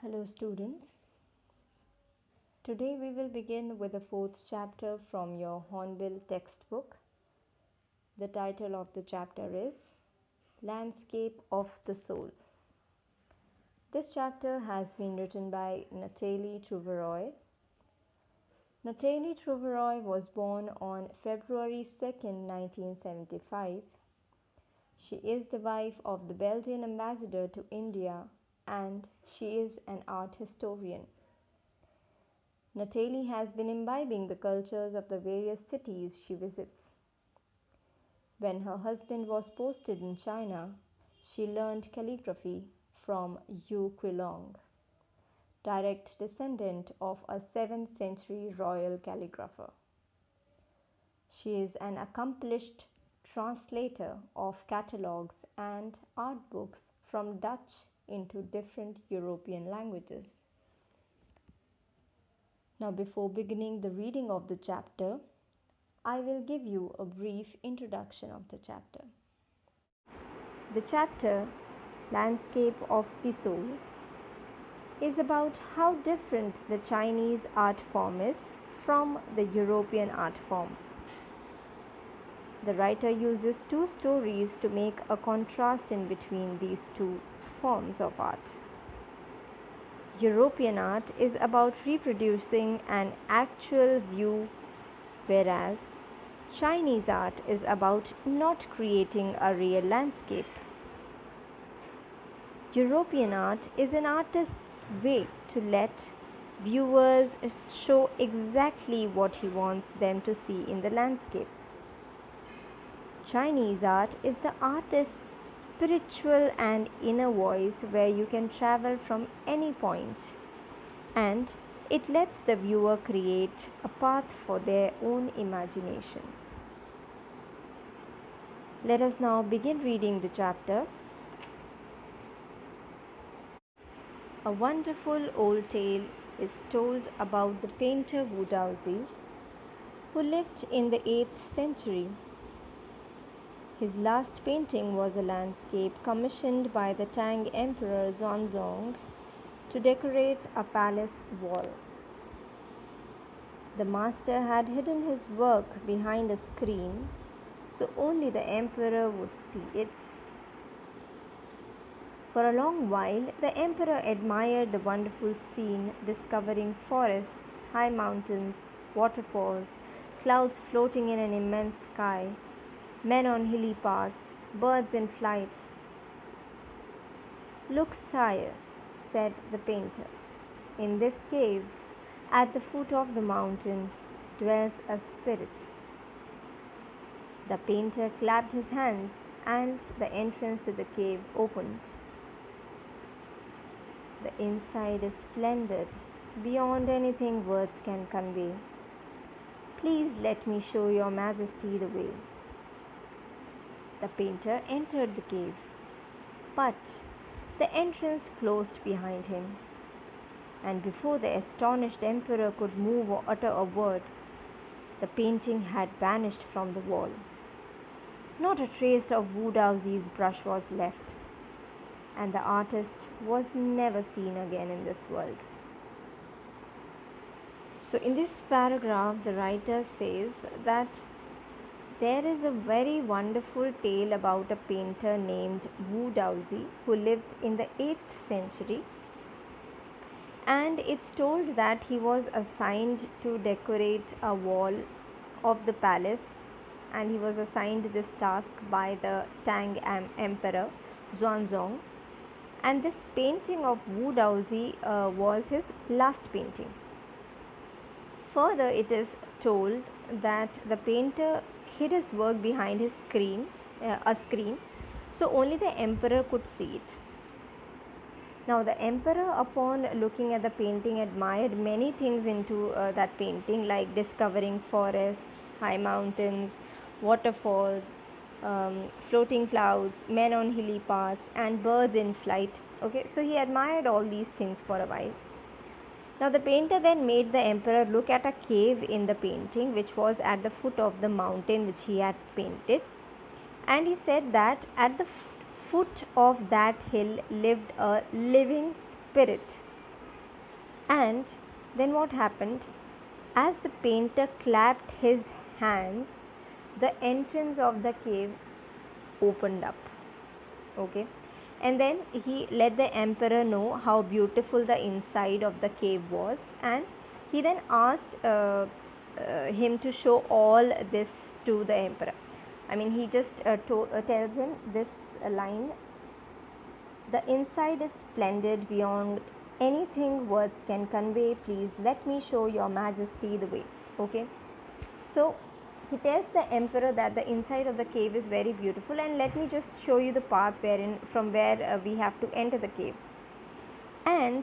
Hello students, today we will begin with the fourth chapter from your Hornbill textbook. The title of the chapter is Landscape of the Soul. This chapter has been written by Natalie Trouveroy. Natalie Trouveroy was born on February 2nd, 1975. She is the wife of the Belgian ambassador to India and she is an art historian. Natalie has been imbibing the cultures of the various cities she visits. When her husband was posted in China, she learned calligraphy from Yu Quilong, direct descendant of a 7th century royal calligrapher. She is an accomplished translator of catalogues and art books from Dutch into different European languages. Now, before beginning the reading of the chapter, I will give you a brief introduction of the chapter. The chapter, Landscape of the Soul, is about how different the Chinese art form is from the European art form. The writer uses two stories to make a contrast in between these two forms of art. European art is about reproducing an actual view, whereas Chinese art is about not creating a real landscape. European art is an artist's way to let viewers show exactly what he wants them to see in the landscape. Chinese art is the artist's spiritual and inner voice where you can travel from any point, and it lets the viewer create a path for their own imagination. Let us now begin reading the chapter. A wonderful old tale is told about the painter Wu Daozi, who lived in the 8th century. His last painting was a landscape commissioned by the Tang Emperor Xuanzong to decorate a palace wall. The master had hidden his work behind a screen, so only the emperor would see it. For a long while, the emperor admired the wonderful scene, discovering forests, high mountains, waterfalls, clouds floating in an immense sky, men on hilly paths, birds in flight. "Look, sire," said the painter, "in this cave, at the foot of the mountain, dwells a spirit." The painter clapped his hands, and the entrance to the cave opened. The inside is splendid, beyond anything words can convey. "Please let me show your majesty the way." The painter entered the cave, but the entrance closed behind him, and before the astonished emperor could move or utter a word, the painting had vanished from the wall. Not a trace of Wu Daozi's brush was left, and the artist was never seen again in this world. So in this paragraph, the writer says that there is a very wonderful tale about a painter named Wu Daozi who lived in the 8th century, and it's told that he was assigned to decorate a wall of the palace, and he was assigned this task by the Tang Emperor Xuanzong, and this painting of Wu Daozi was his last painting. Further, it is told that the painter hid his work behind his a screen, so only the emperor could see it. Now, the emperor, upon looking at the painting, admired many things into that painting, like discovering forests, high mountains, waterfalls, floating clouds, men on hilly paths, and birds in flight. Okay, so he admired all these things for a while. Now, the painter then made the emperor look at a cave in the painting, which was at the foot of the mountain which he had painted, and he said that at the foot of that hill lived a living spirit. And then what happened? As the painter clapped his hands, the entrance of the cave opened up. Okay, and then he let the emperor know how beautiful the inside of the cave was, and he then asked him to show all this to the emperor. I mean, he just tells him this line: the inside is splendid beyond anything words can convey. Please let me show your majesty the way. Okay, so he tells the emperor that the inside of the cave is very beautiful, and let me just show you the path wherein from where we have to enter the cave. And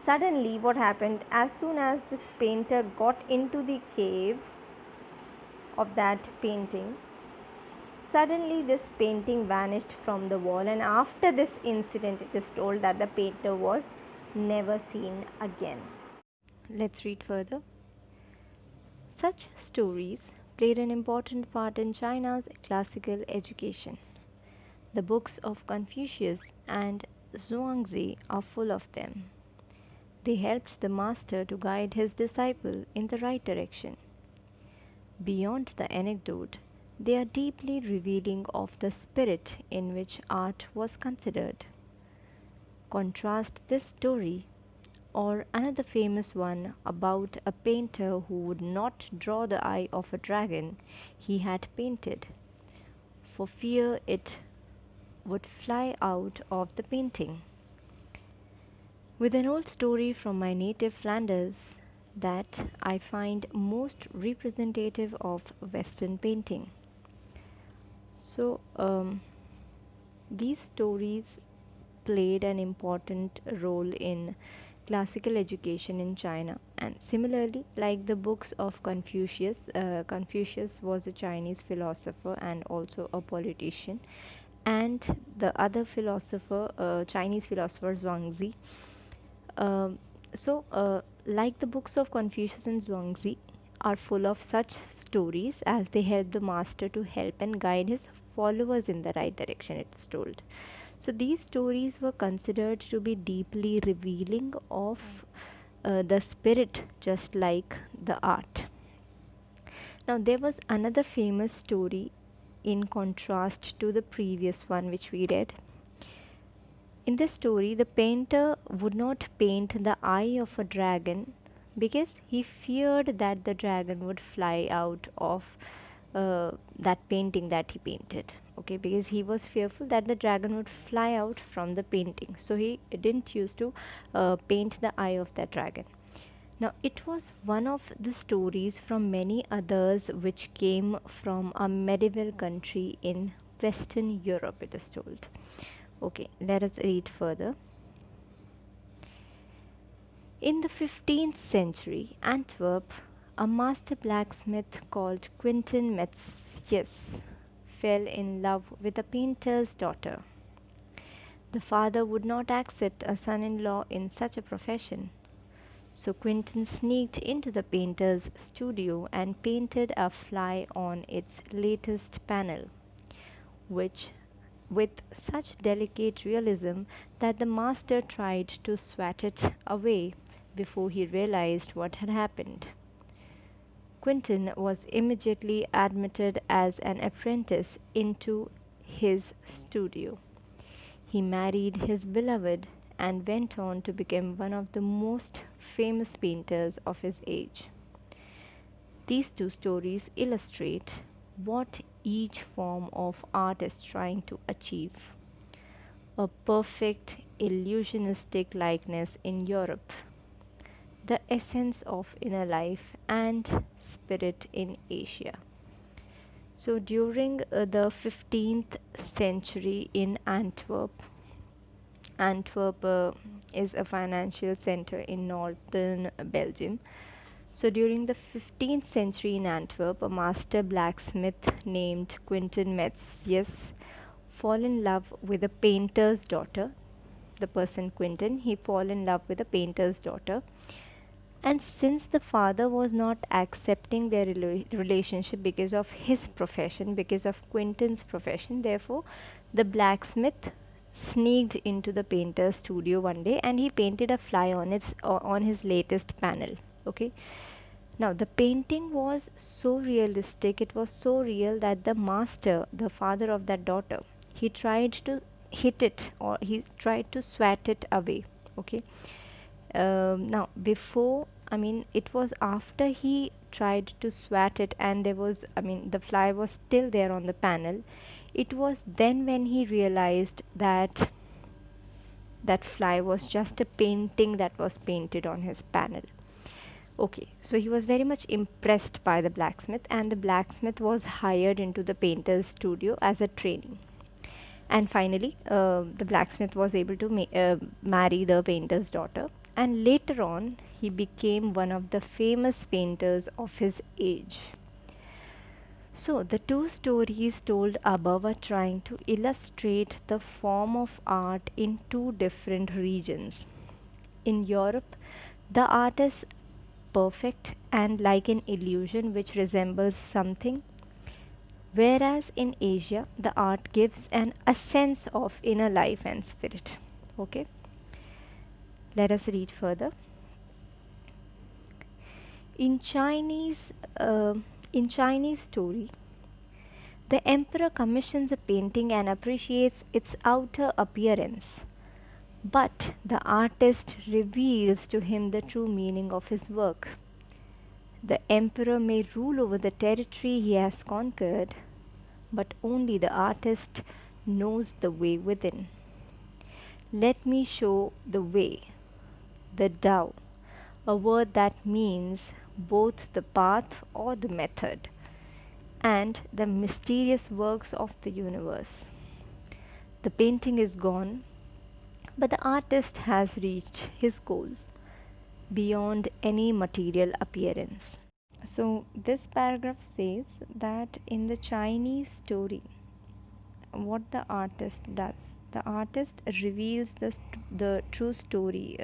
suddenly, what happened? As soon as this painter got into the cave of that painting, suddenly this painting vanished from the wall, and after this incident, it is told that the painter was never seen again. Let's read further. Such stories played an important part in China's classical education. The books of Confucius and Zhuangzi are full of them. They helped the master to guide his disciple in the right direction. Beyond the anecdote, they are deeply revealing of the spirit in which art was considered. Contrast this story or another famous one about a painter who would not draw the eye of a dragon he had painted, for fear it would fly out of the painting, with an old story from my native Flanders that I find most representative of Western painting. So, these stories played an important role in classical education in China, and similarly, like the books of Confucius, Confucius was a Chinese philosopher and also a politician, and the other philosopher, Chinese philosopher Zhuangzi. Um, like the books of Confucius and Zhuangzi are full of such stories as they help the master to help and guide his followers in the right direction, it's told. So these stories were considered to be deeply revealing of the spirit, just like the art. Now, there was another famous story in contrast to the previous one which we read. In this story, the painter would not paint the eye of a dragon because he feared that the dragon would fly out of that painting that he painted. Okay, because he was fearful that the dragon would fly out from the painting, so he didn't used to paint the eye of that dragon. Now, it was one of the stories from many others which came from a medieval country in Western Europe, it is told. Okay, let us read further. In the 15th century, Antwerp, a master blacksmith called Quentin Metzius fell in love with a painter's daughter. The father would not accept a son in law in such a profession, so Quentin sneaked into the painter's studio and painted a fly on its latest panel, which with such delicate realism that the master tried to swat it away before he realized what had happened. Quentin was immediately admitted as an apprentice into his studio. He married his beloved and went on to become one of the most famous painters of his age. These two stories illustrate what each form of art is trying to achieve: a perfect illusionistic likeness in Europe, the essence of inner life and spirit in Asia. So, during the 15th century in Antwerp, Antwerp is a financial center in northern Belgium. So, during the 15th century in Antwerp, a master blacksmith named Quentin Metzius fall in love with a painter's daughter. The person Quentin, he fall in love with a painter's daughter, and since the father was not accepting their relationship because of his profession, because of Quentin's profession, therefore the blacksmith sneaked into the painter's studio one day and he painted a fly on his latest panel. Okay. Now the painting was so realistic, it was so real that the master, the father of that daughter, he tried to hit it, or he tried to swat it away. Okay. Now before, I mean, it was after he tried to swat it and there was, I mean, the fly was still there on the panel. It was then when he realized that that fly was just a painting that was painted on his panel. Okay, so he was very much impressed by the blacksmith, and the blacksmith was hired into the painter's studio as a trainee. And finally, the blacksmith was able to marry the painter's daughter, and later on, he became one of the famous painters of his age. So, the two stories told above are trying to illustrate the form of art in two different regions. In Europe, the art is perfect and like an illusion which resembles something, whereas in Asia, the art gives a sense of inner life and spirit. Okay, let us read further. In Chinese, uh, in Chinese story, the emperor commissions a painting and appreciates its outer appearance, but the artist reveals to him the true meaning of his work. The emperor may rule over the territory he has conquered, but only the artist knows the way within. Let me show the way, the Tao, a word that means both the path or the method, and the mysterious works of the universe. The painting is gone, but the artist has reached his goal beyond any material appearance. So, this paragraph says that in the Chinese story, what the artist does, the artist reveals the true story,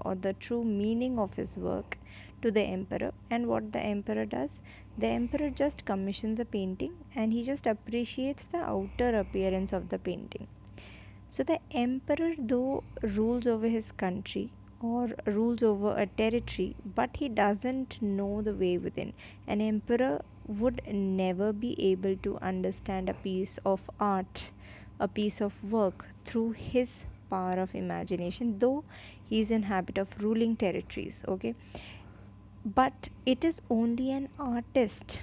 or the true meaning of his work to the emperor. And what the emperor does, the emperor just commissions a painting and he just appreciates the outer appearance of the painting. So the emperor, though, rules over his country or rules over a territory, but he doesn't know the way within. An emperor would never be able to understand a piece of art, a piece of work through his power of imagination, though he is in habit of ruling territories. Okay, but it is only an artist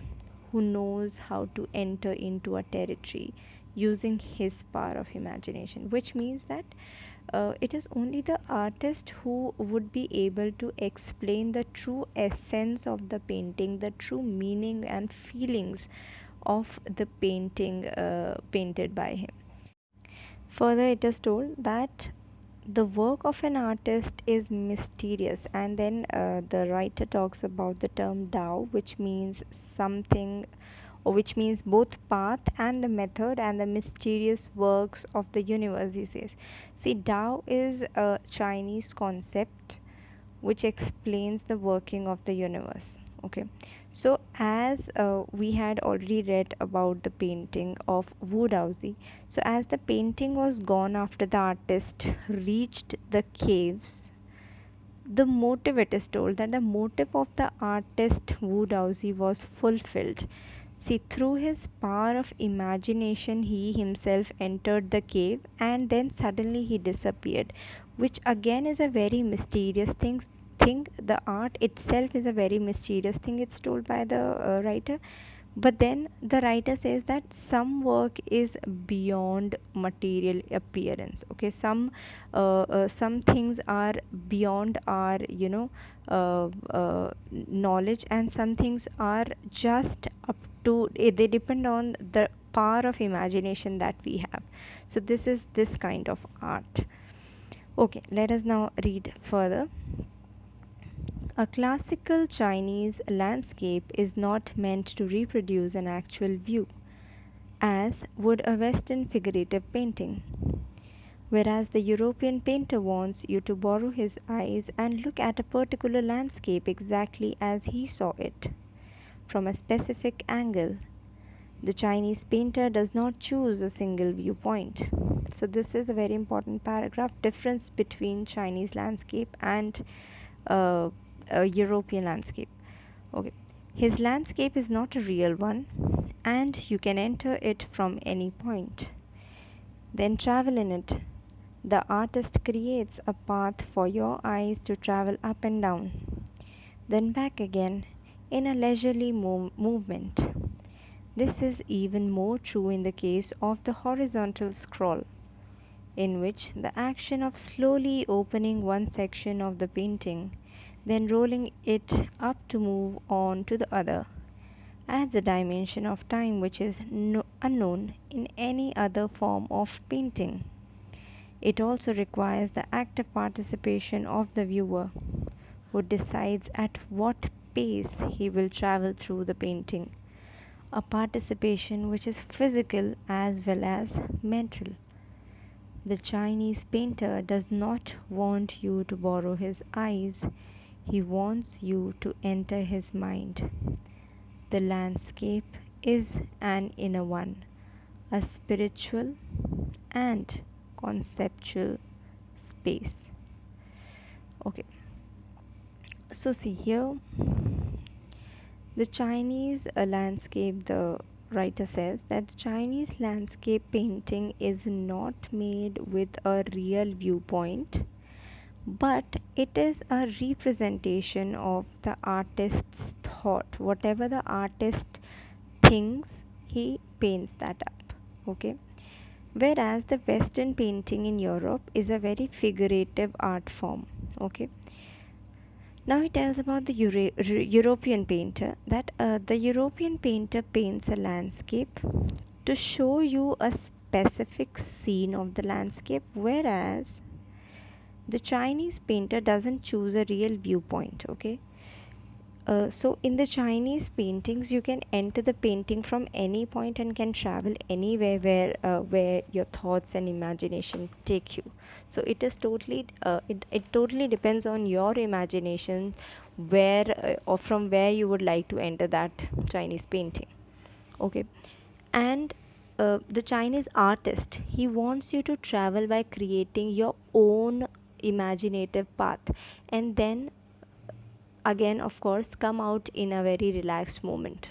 who knows how to enter into a territory using his power of imagination, which means that it is only the artist who would be able to explain the true essence of the painting, the true meaning and feelings of the painting painted by him. Further, it is told that the work of an artist is mysterious, and then the writer talks about the term Tao, which means something, or which means both path and the method and the mysterious works of the universe. He says, see, Tao is a Chinese concept which explains the working of the universe. Okay, so as we had already read about the painting of Wu Daozi, so as the painting was gone after the artist reached the caves, the motive, it is told that the motive of the artist Wu Daozi was fulfilled. See, through his power of imagination, he himself entered the cave and then suddenly he disappeared, which again is a very mysterious thing. The art itself is a very mysterious thing, it's told by the writer. But then the writer says that some work is beyond material appearance. Okay, some things are beyond our knowledge, and some things are just up to they depend on the power of imagination that we have. So this is this kind of art. Okay, let us now read further. A classical Chinese landscape is not meant to reproduce an actual view, as would a Western figurative painting, whereas the European painter wants you to borrow his eyes and look at a particular landscape exactly as he saw it, from a specific angle. The Chinese painter does not choose a single viewpoint. So, this is a very important paragraph, difference between Chinese landscape and uh, a European landscape. Okay. His landscape is not a real one, and you can enter it from any point. Then travel in it. The artist creates a path for your eyes to travel up and down, then back again in a leisurely movement. This is even more true in the case of the horizontal scroll, in which the action of slowly opening one section of the painting, then rolling it up to move on to the other, adds a dimension of time which is unknown in any other form of painting. It also requires the active participation of the viewer, who decides at what pace he will travel through the painting, a participation which is physical as well as mental. The Chinese painter does not want you to borrow his eyes, he wants you to enter his mind. The landscape is an inner one, a spiritual and conceptual space. Okay, so see here, the Chinese landscape, the writer says that Chinese landscape painting is not made with a real viewpoint, but it is a representation of the artist's thought. Whatever the artist thinks, he paints that up. Okay. Whereas the Western painting in Europe is a very figurative art form. Okay. Now he tells about the European painter, that the European painter paints a landscape to show you a specific scene of the landscape, whereas the Chinese painter doesn't choose a real viewpoint. Okay. So in the Chinese paintings, you can enter the painting from any point and can travel anywhere where your thoughts and imagination take you. So it is totally it totally depends on your imagination where or from where you would like to enter that Chinese painting. Okay, and the Chinese artist, he wants you to travel by creating your own imaginative path, and then again of course come out in a very relaxed moment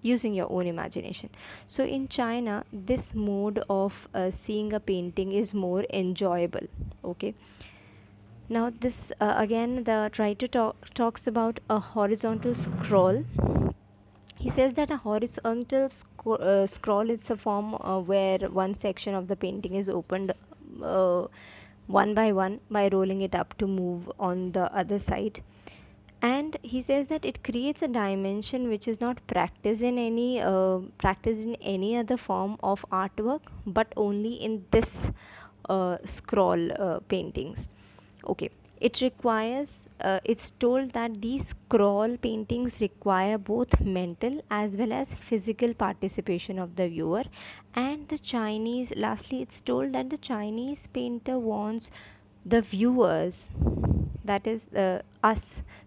using your own imagination. So in China, this mode of seeing a painting is more enjoyable. Okay, now this again the writer talks about a horizontal scroll. He says that a horizontal scroll is a form where one section of the painting is opened uh, one by one by rolling it up to move on the other side. And he says that it creates a dimension which is not practiced in any other form of artwork, but only in this scroll paintings. Okay, it requires it's told that these scroll paintings require both mental as well as physical participation of the viewer. And the Chinese, lastly, it's told that the Chinese painter wants the viewers, that is us,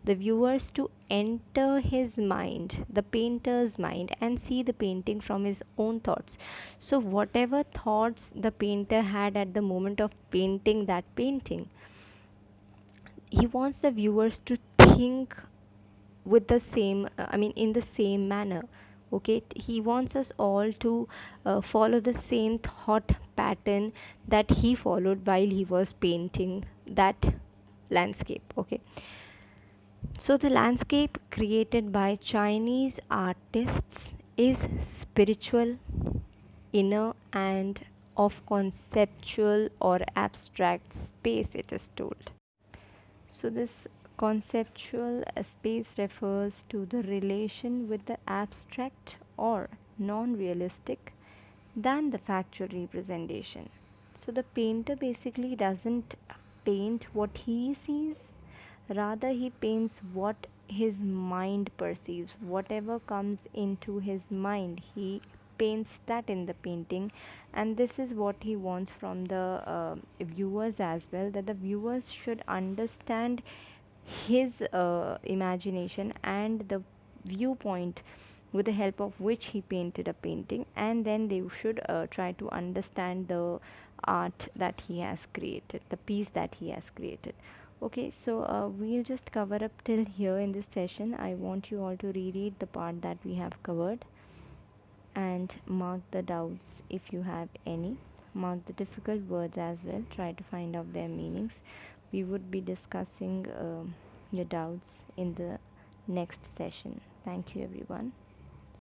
the viewers, to enter his mind, the painter's mind, and see the painting from his own thoughts. So whatever thoughts the painter had at the moment of painting that painting, he wants the viewers to think with the same in the same manner. Okay, he wants us all to follow the same thought pattern that he followed while he was painting that landscape. Okay, so the landscape created by Chinese artists is spiritual, inner, and of conceptual or abstract space, it is told. So, this conceptual space refers to the relation with the abstract or non realistic than the factual representation. So, the painter basically doesn't paint what he sees, rather, he paints what his mind perceives. Whatever comes into his mind, he paints that in the painting, and this is what he wants from the viewers as well, that the viewers should understand his imagination and the viewpoint with the help of which he painted a painting, and then they should try to understand the art that he has created, the piece that he has created. Okay, so we'll just cover up till here in this session. I want you all to reread the part that we have covered and mark the doubts if you have any. Mark the difficult words as well, try to find out their meanings. We would be discussing your doubts in the next session. Thank you, everyone.